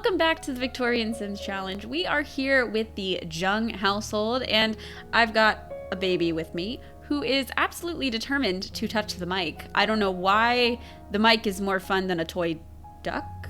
Welcome back to the Victorian Sims Challenge. We are here with the Jung household, and I've got a baby with me who is absolutely determined to touch the mic. I don't know why the mic is more fun than a toy duck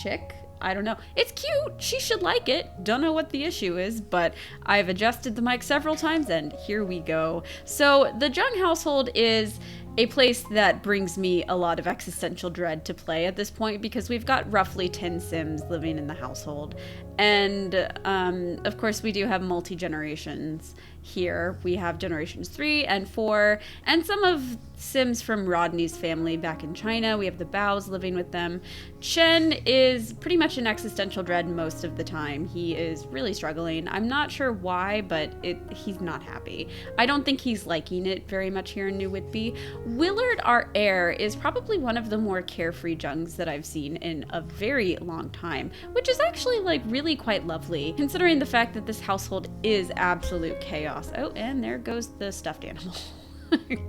chick. I don't know. It's cute. She should like it. Don't know what the issue is, but I've adjusted the mic several times and here we go. So the Jung household is a place that brings me a lot of existential dread to play at this point because we've got roughly 10 Sims living in the household. And of course we do have multi-generations here. We have generations 3 and 4 and some of Sims from Rodney's family back in China. We have the Bows living with them. Chen is pretty much in existential dread most of the time. He is really struggling. I'm not sure why, but he's not happy. I don't think he's liking it very much here in New Whitby. Willard, our heir, is probably one of the more carefree Jungs that I've seen in a very long time, which is actually like really quite lovely, considering the fact that this household is absolute chaos. Oh, and there goes the stuffed animal.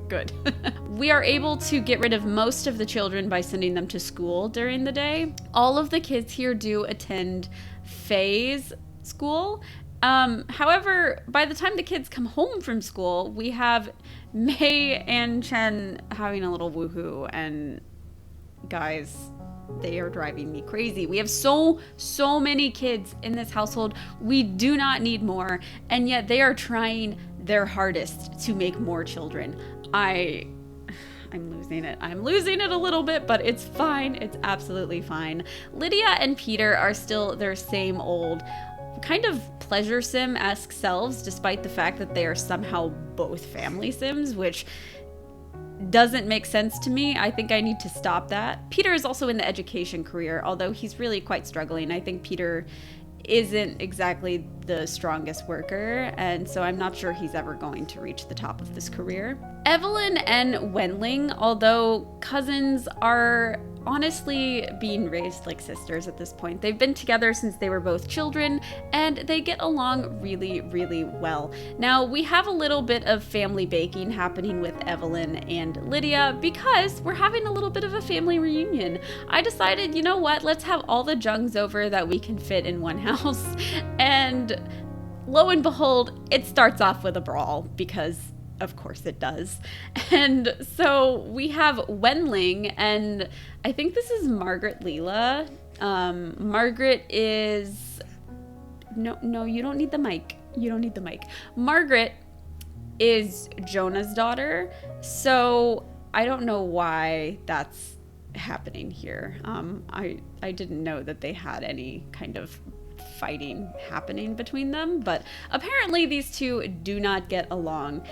Good. We are able to get rid of most of the children by sending them to school during the day. All of the kids here do attend phase school. However, by the time the kids come home from school, we have May and Chen having a little woohoo, and guys, they are driving me crazy. We have so many kids in this household. We do not need more, and yet they are trying their hardest to make more children. I'm losing it. I'm losing it a little bit, but it's fine. It's absolutely fine. Lydia and Peter are still their same old kind of pleasure sim-esque selves, despite the fact that they are somehow both family sims, which doesn't make sense to me. I think I need to stop that. Peter is also in the education career, although he's really quite struggling. I think Peter isn't exactly the strongest worker, and so I'm not sure he's ever going to reach the top of this career. Evelyn and Wenling, although cousins, are honestly being raised like sisters at this point. They've been together since they were both children, and they get along really, really well. Now, we have a little bit of family baking happening with Evelyn and Lydia because we're having a little bit of a family reunion. I decided, you know what, let's have all the Jungs over that we can fit in one house. And lo and behold, it starts off with a brawl because of course it does. And so we have Wenling, and I think this is Margaret Leela. Margaret is... No, you don't need the mic. You don't need the mic. Margaret is Jonah's daughter, so I don't know why that's happening here. I didn't know that they had any kind of fighting happening between them, but apparently these two do not get along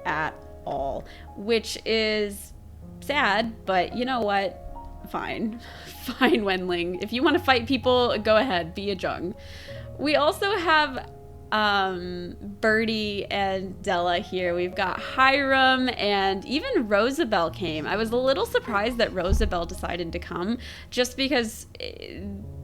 at all, which is sad, but you know what? Fine, Wenling. If you want to fight people, go ahead, be a Jung. We also have Birdie and Della here. We've got Hiram, and even Rosabelle came. I was a little surprised that Rosabelle decided to come, just because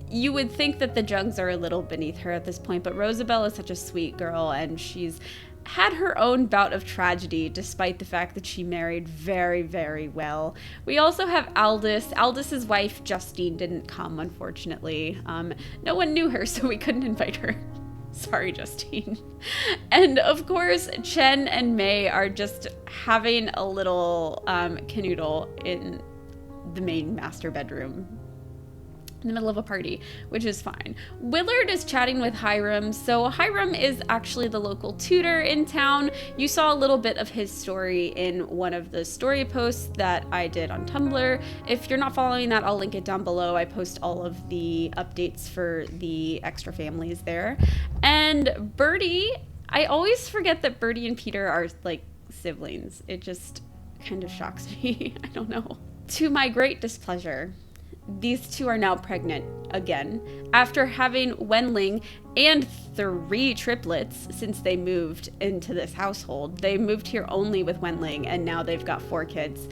you would think that the Jungs are a little beneath her at this point, but Rosabelle is such a sweet girl, and she's had her own bout of tragedy despite the fact that she married very, very well. We also have Aldous. Aldous' wife, Justine, didn't come, unfortunately. No one knew her, so we couldn't invite her. Sorry, Justine. And of course, Chen and May are just having a little canoodle in the main master bedroom in the middle of a party, which is fine. Willard is chatting with Hiram. So Hiram is actually the local tutor in town. You saw a little bit of his story in one of the story posts that I did on Tumblr. If you're not following that, I'll link it down below. I post all of the updates for the extra families there. And Birdie, I always forget that Birdie and Peter are like siblings. It just kind of shocks me. I don't know. To my great displeasure, these two are now pregnant again after having Wenling and 3 triplets since they moved into this household. They moved here only with Wenling, and now they've got 4 kids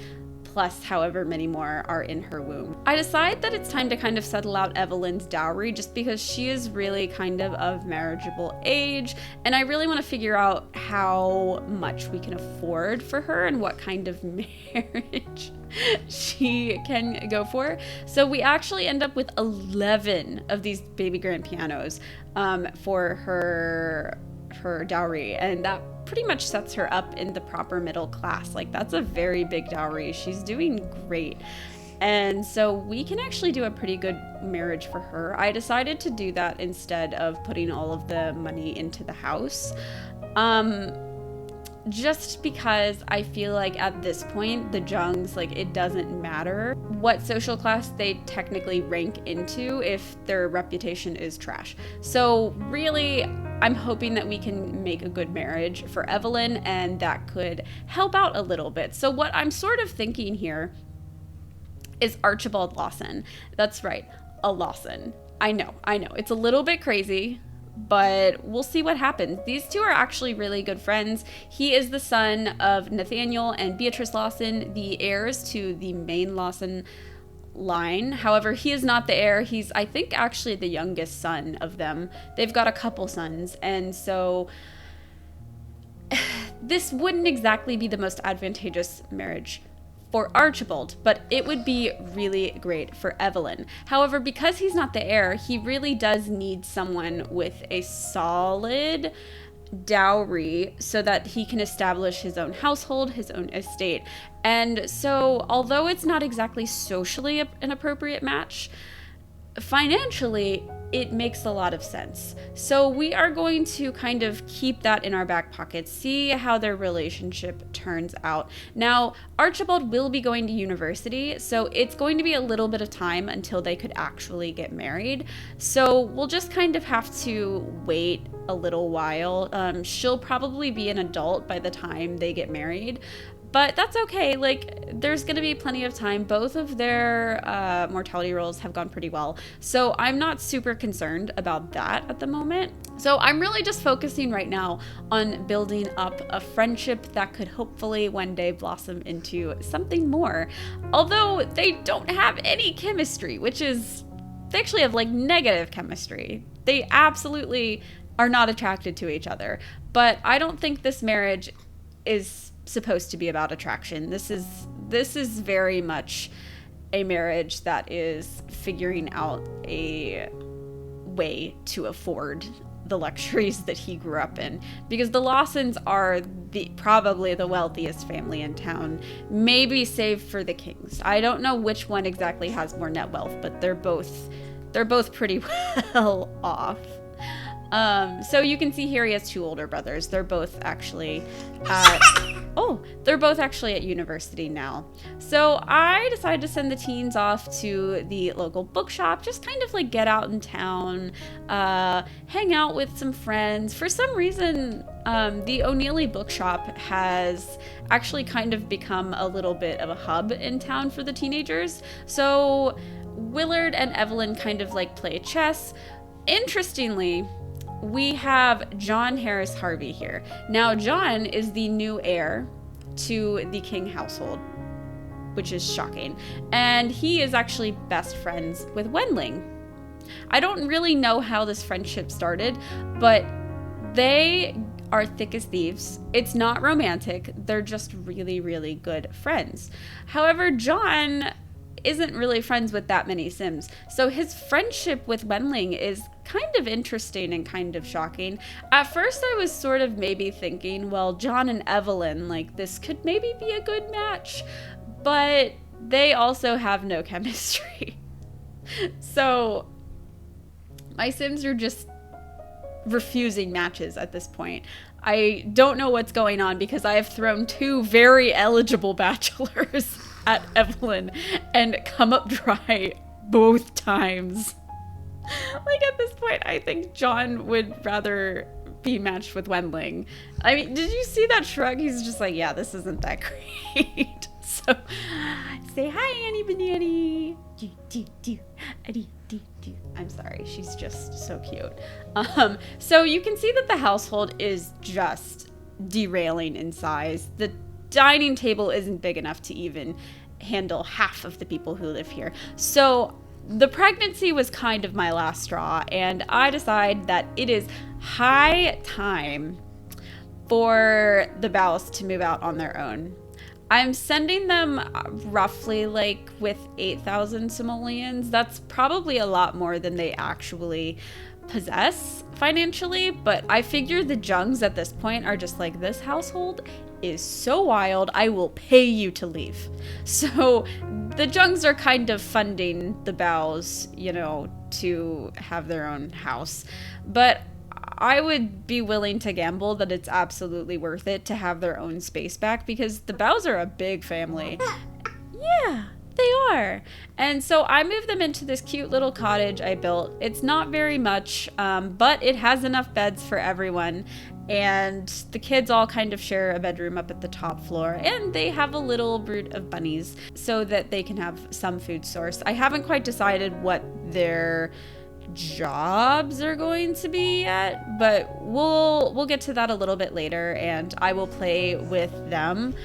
plus however many more are in her womb. I decide that it's time to kind of settle out Evelyn's dowry just because she is really kind of marriageable age, and I really want to figure out how much we can afford for her and what kind of marriage she can go for. So we actually end up with 11 of these baby grand pianos for her dowry, and that pretty much sets her up in the proper middle class. Like, that's a very big dowry. She's doing great. And so we can actually do a pretty good marriage for her. I decided to do that instead of putting all of the money into the house. Just because I feel like at this point, the Jungs, like, it doesn't matter what social class they technically rank into if their reputation is trash. So really, I'm hoping that we can make a good marriage for Evelyn, and that could help out a little bit. So what I'm sort of thinking here is Archibald Lawson. That's right, a Lawson. I know, it's a little bit crazy, but we'll see what happens. These two are actually really good friends. He is the son of Nathaniel and Beatrice Lawson, the heirs to the main Lawson line. However, he is not the heir. He's, I think, actually the youngest son of them. They've got a couple sons, and so this wouldn't exactly be the most advantageous marriage for Archibald, but it would be really great for Evelyn. However, because he's not the heir, he really does need someone with a solid dowry so that he can establish his own household, his own estate. And so, although it's not exactly socially an appropriate match, financially, it makes a lot of sense. So we are going to kind of keep that in our back pocket, see how their relationship turns out. Now, Archibald will be going to university, so it's going to be a little bit of time until they could actually get married. So we'll just kind of have to wait a little while. She'll probably be an adult by the time they get married. But that's okay. Like, there's going to be plenty of time. Both of their mortality rolls have gone pretty well. So I'm not super concerned about that at the moment. So I'm really just focusing right now on building up a friendship that could hopefully one day blossom into something more. Although they don't have any chemistry, which is, they actually have like negative chemistry. They absolutely are not attracted to each other. But I don't think this marriage is supposed to be about attraction. This is very much a marriage that is figuring out a way to afford the luxuries that he grew up in, because the Lawsons are probably the wealthiest family in town, maybe save for the Kings. I don't know which one exactly has more net wealth, but they're both pretty well off. So you can see here he has two older brothers. They're both actually at university now. So I decided to send the teens off to the local bookshop, just kind of like get out in town, hang out with some friends. For some reason, the O'Neilly bookshop has actually kind of become a little bit of a hub in town for the teenagers. So Willard and Evelyn kind of like play chess. Interestingly, we have John Harris Harvey here. Now, John is the new heir to the King household, which is shocking. And he is actually best friends with Wendling. I don't really know how this friendship started, but they are thick as thieves. It's not romantic. They're just really, really good friends. However, John isn't really friends with that many Sims. So his friendship with Wendling is kind of interesting and kind of shocking. At first I was sort of maybe thinking, well, John and Evelyn, like, this could maybe be a good match, but they also have no chemistry. So my Sims are just refusing matches at this point. I don't know what's going on because I have thrown two very eligible bachelors at Evelyn and come up dry both times. Like, at this point, I think John would rather be matched with Wendling. I mean, did you see that shrug? He's just like, yeah, this isn't that great. So, say hi, Annie Banani. I'm sorry, she's just so cute. So you can see that the household is just derailing in size. The dining table isn't big enough to even handle half of the people who live here. So the pregnancy was kind of my last straw, and I decide that it is high time for the Bows to move out on their own. I'm sending them roughly like with 8,000 simoleons. That's probably a lot more than they actually possess financially, but I figure the Jungs at this point are just like, this household is so wild, I will pay you to leave. So the Jungs are kind of funding the Bows, you know, to have their own house. But I would be willing to gamble that it's absolutely worth it to have their own space back, because the Bows are a big family. Yeah, they are. And so I moved them into this cute little cottage I built. It's not very much, but it has enough beds for everyone. And the kids all kind of share a bedroom up at the top floor. And they have a little brood of bunnies so that they can have some food source. I haven't quite decided what their jobs are going to be yet, but we'll get to that a little bit later, and I will play with them.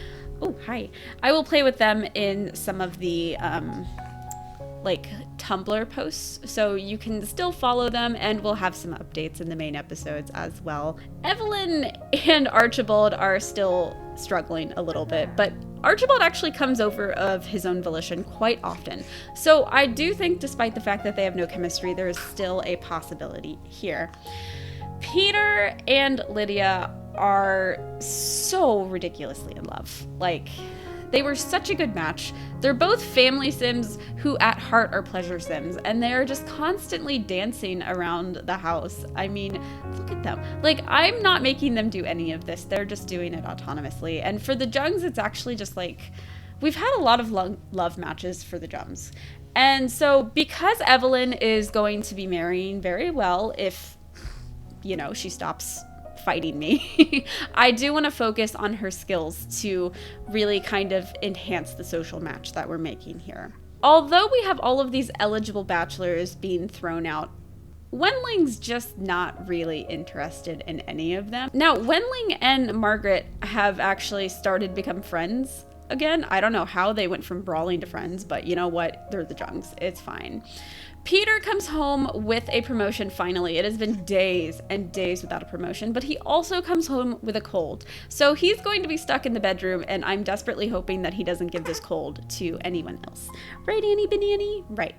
Oh, hi. I will play with them in some of the like Tumblr posts, so you can still follow them, and we'll have some updates in the main episodes as well. Evelyn and Archibald are still struggling a little bit, but Archibald actually comes over of his own volition quite often. So I do think, despite the fact that they have no chemistry, there is still a possibility here. Peter and Lydia are so ridiculously in love. Like, they were such a good match. They're both family sims who at heart are pleasure sims, and they're just constantly dancing around the house. I mean, look at them. Like, I'm not making them do any of this. They're just doing it autonomously. And for the Jungs, it's actually just like, we've had a lot of love matches for the Jungs. And so because Evelyn is going to be marrying very well, if, you know, she stops fighting me, I do want to focus on her skills to really kind of enhance the social match that we're making here. Although we have all of these eligible bachelors being thrown out, Wenling's just not really interested in any of them. Now, Wenling and Margaret have actually started to become friends again. I don't know how they went from brawling to friends, but you know what? They're the Jungs. It's fine. Peter comes home with a promotion finally. It has been days and days without a promotion, but he also comes home with a cold. So he's going to be stuck in the bedroom, and I'm desperately hoping that he doesn't give this cold to anyone else. Right, Annie Banani? Right.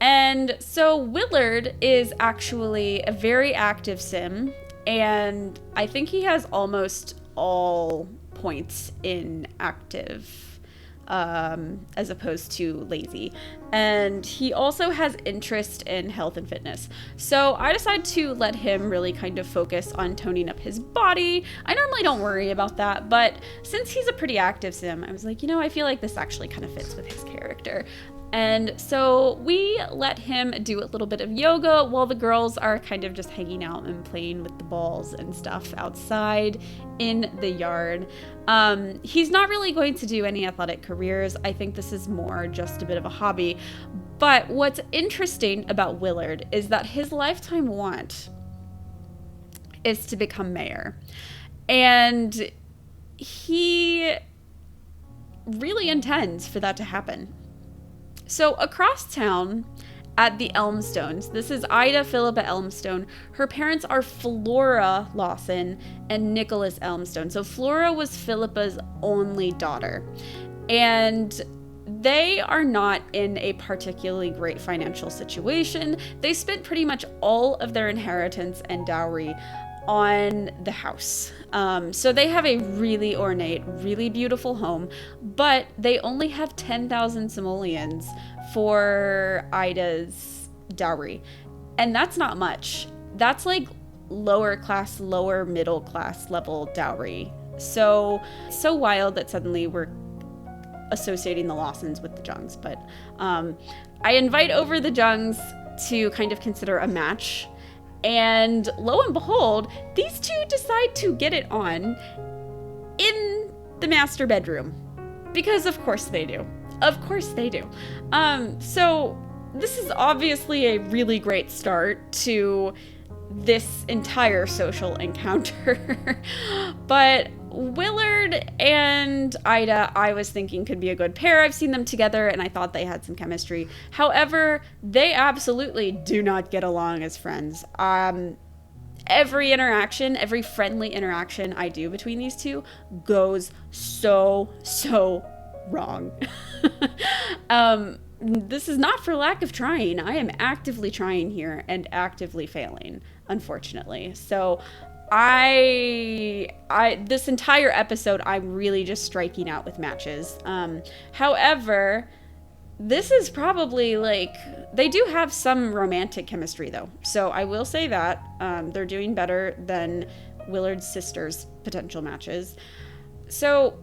And so Willard is actually a very active sim, and I think he has almost all points in active, as opposed to lazy. And he also has interest in health and fitness. So I decided to let him really kind of focus on toning up his body. I normally don't worry about that, but since he's a pretty active sim, I was like, you know, I feel like this actually kind of fits with his character. And so we let him do a little bit of yoga while the girls are kind of just hanging out and playing with the balls and stuff outside in the yard. He's not really going to do any athletic careers. I think this is more just a bit of a hobby. But what's interesting about Willard is that his lifetime want is to become mayor. And he really intends for that to happen. So across town at the Elmstones, this is Ida Philippa Elmstone. Her parents are Flora Lawson and Nicholas Elmstone. So Flora was Philippa's only daughter. And they are not in a particularly great financial situation. They spent pretty much all of their inheritance and dowry on the house. So they have a really ornate, really beautiful home, but they only have 10,000 simoleons for Ida's dowry. And that's not much. That's like lower class, lower middle class level dowry. So wild that suddenly we're associating the Lawsons with the Jungs. But I invite over the Jungs to kind of consider a match. And lo and behold, these two decide to get it on in the master bedroom. Because of course they do. Of course they do. So this is obviously a really great start to this entire social encounter. But Willard and Ida, I was thinking could be a good pair. I've seen them together and I thought they had some chemistry. However, they absolutely do not get along as friends. Every interaction, every friendly interaction I do between these two goes so wrong. This is not for lack of trying. I am actively trying here and actively failing, unfortunately. So this entire episode, I'm really just striking out with matches. However, this is probably like, they do have some romantic chemistry though. So I will say that they're doing better than Willard's sister's potential matches. So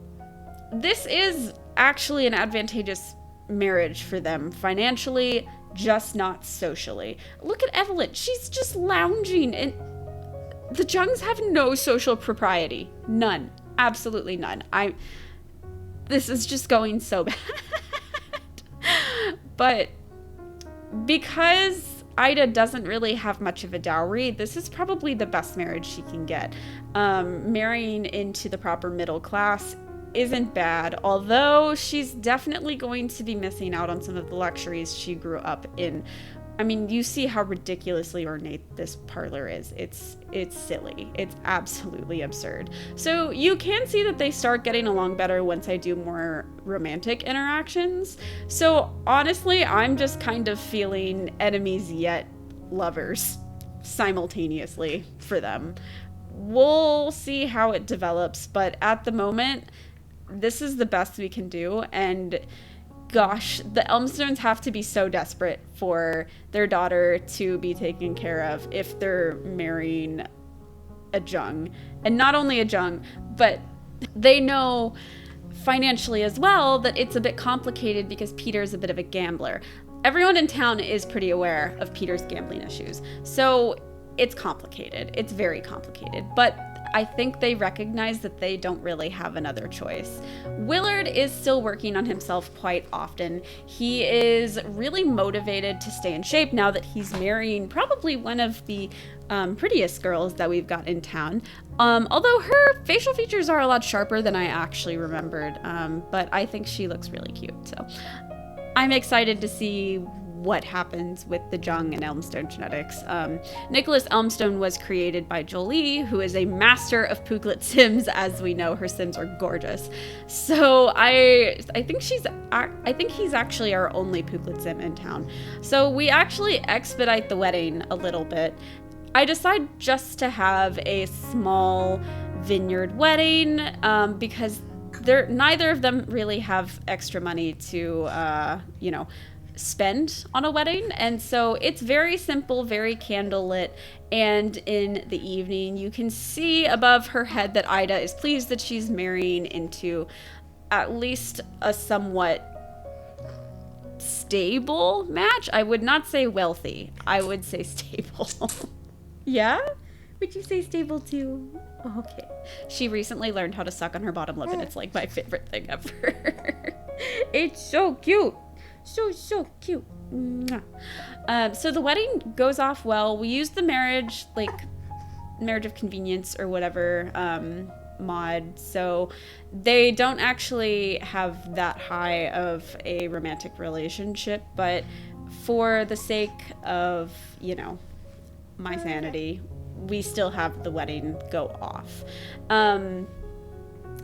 this is actually an advantageous marriage for them financially, just not socially. Look at Evelyn. She's just lounging, and the Jungs have no social propriety. None. Absolutely none. This is just going so bad. But because Ida doesn't really have much of a dowry, this is probably the best marriage she can get. Marrying into the proper middle class isn't bad, although she's definitely going to be missing out on some of the luxuries she grew up in. I mean, you see how ridiculously ornate this parlor is. It's silly. It's absolutely absurd. So you can see that they start getting along better once I do more romantic interactions. So honestly, I'm just kind of feeling enemies yet lovers simultaneously for them. We'll see how it develops, but at the moment, this is the best we can do. And gosh, the Elmstones have to be so desperate for their daughter to be taken care of if they're marrying a Jung. And not only a Jung, but they know financially as well that it's a bit complicated because Peter's a bit of a gambler. Everyone in town is pretty aware of Peter's gambling issues. So it's complicated. It's very complicated. But I think they recognize that they don't really have another choice. Willard is still working on himself quite often. He is really motivated to stay in shape now that he's marrying probably one of the prettiest girls that we've got in town. Although her facial features are a lot sharper than I actually remembered, but I think she looks really cute. So I'm excited to see what happens with the Jung and Elmstone genetics. Nicholas Elmstone was created by Jolie, who is a master of Puglet Sims. As we know, her Sims are gorgeous. So I think he's actually our only Puglet Sim in town. So we actually expedite the wedding a little bit. I decide just to have a small vineyard wedding because neither of them really have extra money to spend on a wedding, and so it's very simple, very candlelit, and in the evening you can see above her head that Ida is pleased that she's marrying into at least a somewhat stable match. I would not say wealthy, I would say stable. Yeah? Would you say stable too? Oh, okay. She recently learned how to suck on her bottom lip and it's like my favorite thing ever. It's so cute. So cute. So the wedding goes off well. We use the marriage of convenience or whatever mod, so they don't actually have that high of a romantic relationship, but for the sake of, my sanity, we still have the wedding go off.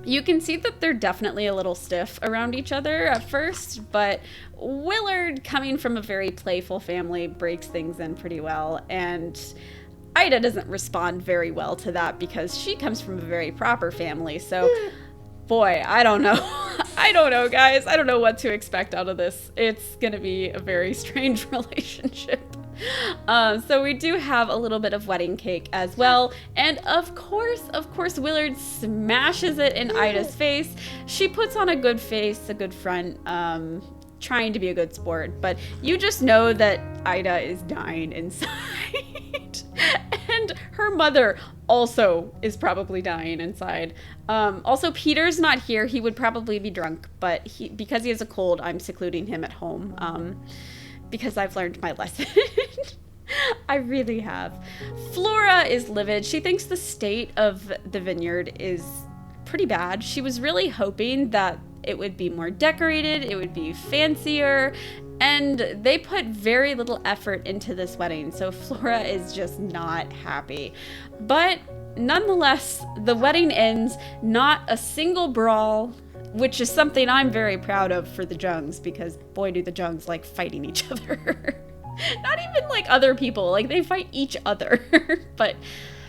You can see that they're definitely a little stiff around each other at first, but Willard, coming from a very playful family, breaks things in pretty well, and Ida doesn't respond very well to that because she comes from a very proper family, so boy, I don't know. I don't know, guys. I don't know what to expect out of this. It's gonna be a very strange relationship. So we do have a little bit of wedding cake as well. And of course, Willard smashes it in Ida's face. She puts on a good face, a good front, trying to be a good sport. But you just know that Ida is dying inside. And her mother also is probably dying inside. Also, Peter's not here. He would probably be drunk. But because he has a cold, I'm secluding him at home. Because I've learned my lesson. I really have. Flora is livid. She thinks the state of the vineyard is pretty bad. She was really hoping that it would be more decorated, it would be fancier, and they put very little effort into this wedding, so Flora is just not happy. But nonetheless, the wedding ends, not a single brawl, which is something I'm very proud of for the Jungs, because boy do the Jungs like fighting each other. Not even like other people, like they fight each other. But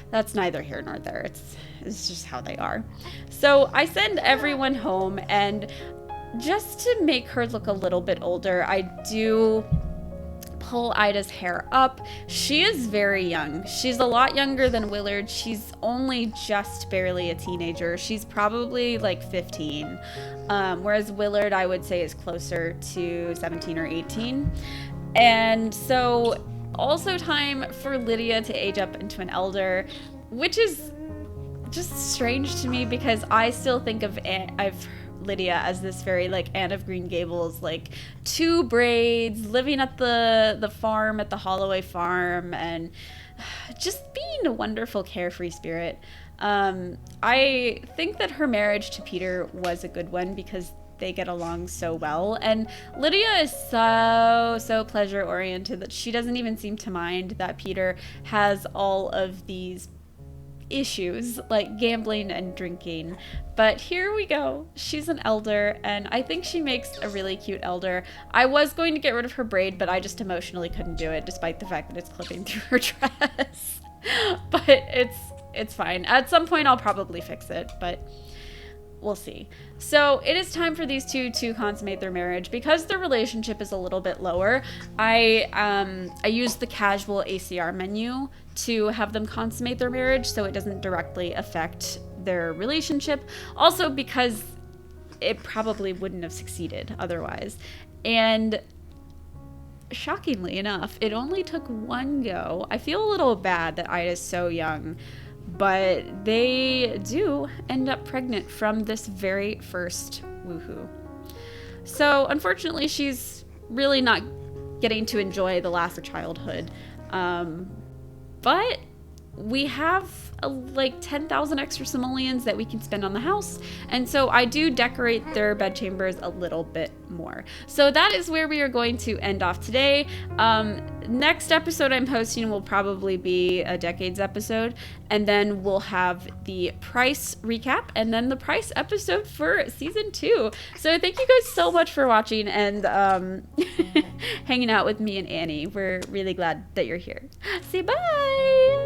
that's neither here nor there. It's just how they are. So I send everyone home, and just to make her look a little bit older, I do pull Ida's hair up. She is very young. She's a lot younger than Willard. She's only just barely a teenager. She's probably like 15. Whereas Willard, I would say, is closer to 17 or 18. And so also time for Lydia to age up into an elder, which is just strange to me because I still think of Lydia as this very like Anne of Green Gables, like 2 braids, living at the farm, at the Holloway farm, and just being a wonderful carefree spirit. I think that her marriage to Peter was a good one because they get along so well, and Lydia is so pleasure oriented that she doesn't even seem to mind that Peter has all of these issues like gambling and drinking. But here we go, she's an elder, and I think she makes a really cute elder. I was going to get rid of her braid, but I just emotionally couldn't do it despite the fact that it's clipping through her dress. But it's fine. At some point I'll probably fix it, but we'll see. So it is time for these two to consummate their marriage. Because their relationship is a little bit lower, I use the casual ACR menu to have them consummate their marriage so it doesn't directly affect their relationship. Also because it probably wouldn't have succeeded otherwise. And shockingly enough, it only took 1 go. I feel a little bad that Ida's so young, but they do end up pregnant from this very first woohoo. So unfortunately, she's really not getting to enjoy the last of childhood. But we have like 10,000 extra simoleons that we can spend on the house. And so I do decorate their bedchambers a little bit more. So that is where we are going to end off today. Next episode I'm posting will probably be a decades episode. And then we'll have the price recap and then the price episode for season 2. So thank you guys so much for watching and hanging out with me and Annie. We're really glad that you're here. Say bye.